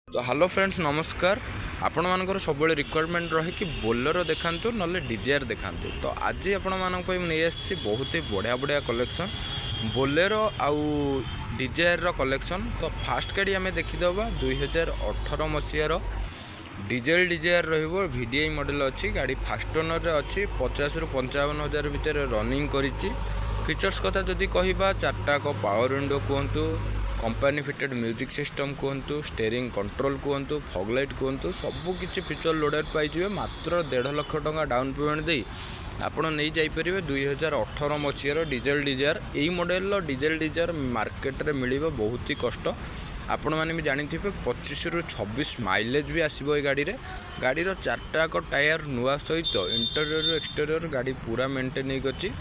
तो hello friends नमस्कार। आपण मानकर सब रिक्वायरमेंट रहे कि बोलेरो देखांतु नले डिजायर देखांतु। तो आज आपण मानक नहीं आसी बहुत ही बढ़िया बढ़िया कलेक्शन बोलेरो आउ डिजायर रो कलेक्शन। तो फास्ट गाड़ी आम देखीदबा 2018 मसीहार डीजेल डिजायर रहिबो वीडीआई मॉडल अच्छी गाड़ी फास्ट ओनर रे अच्छी 50 रु 55,000 भितर रनिंग करिछि। फीचर्स कथा जदि कहबा चारटा को पावर विंडो कहतु, कंपनी फिटेड म्यूजिक सिस्टम कहतु, स्टेरिंग कंट्रोल कहतु, फॉग लाइट कहतु, सबकिछि फीचर लोडेड पाइजिबे। मात्र 1.5 लाख टंका डाउन पेमेंट दे आपण नहीं जाइपर 2018 मसीहार डीजेल डिजायर। यही मॉडल डीजेल डिजायर मार्केट रे मिलिबा बहुत ही कष्ट। आपण मैंने भी जानी 25 रु 26 माइलेज भी आसो ये गाड़ी रे। गाड़ीर चारटा टायर नुआ सहित इंटेरियर एक्सटेरियर गाड़ी पूरा मेंटेन होगी।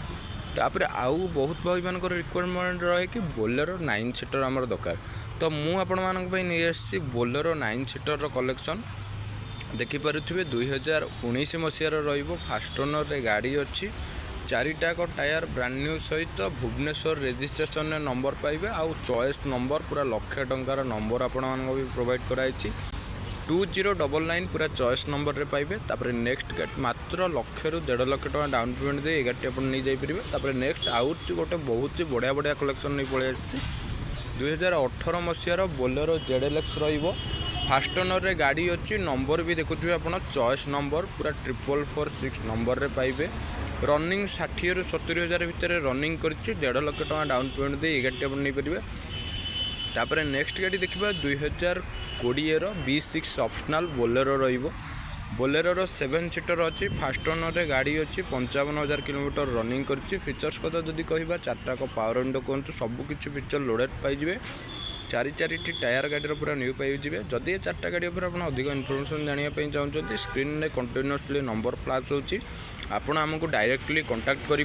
तापर आउ बहुत भाई मान रिक्वायरमेंट रहे कि बोलेरो 9 सीटर आमर दरकार। तो मुझे आपण नहीं आसी बोलेरो 9 सीटर कलेक्शन देखिपे 2019 मसीहार फास्ट ओनर रे गाड़ी अच्छी। चारिटा टायर ब्रांड न्यू सहित भुवनेश्वर रेजिस्ट्रेशन नंबर पाइबे। आउ चॉइस नंबर पूरा लक्षे टंकार नंबर आपण भी प्रोवाइड कराई 2099 पूरा चॉइस नंबर रे पाइबे। तापर नेक्स्ट गाड़ी मात्र लक्षे रु 1.5 लाख टंका डाउन पेमेंट दे गाड़ी आप नहीं जाइपर। तापर नेक्स्ट आउट गोटे बहुत ही बढ़िया बढ़िया कलेक्शन नहीं पड़े आसी 2018 मसीहार बोलेरो जेडेलेक्स रहिबो। फास्ट ओनर रे गाड़ी अच्छी नंबर भी देखुए आप चॉइस नंबर पूरा 4446 नंबर रे पाइबे। रनिंग 60 रु 70,000 भितर रनिंग कर 1.5 लाख टंका डाउन पेमेंट दे गाड़ी आप नहीं पारे। तापर नेक्स्ट गाड़ी देखा 2020 B6 ऑप्शनल बोलेरो रहिबो। बोलेरो 7 सीटर अच्छी फास्ट ओनर रे गाड़ी अच्छी 55,000 किलोमीटर रनिंग कर। फीचर्स कथा जदि कहबा चारटा पावर विंडो कहतु सबकिछि फीचर लोडेड पाइबे। चारि टायर गाड़ी पूरा न्यू पाइबे। जदि ये चारटा गाड़ी पर आप अधिक इनफॉरमेशन जानापी चाहते स्क्रीन में कंटिन्यूअसली नंबर फ्लैश होची। आपण आमको डायरेक्टली कांटेक्ट करि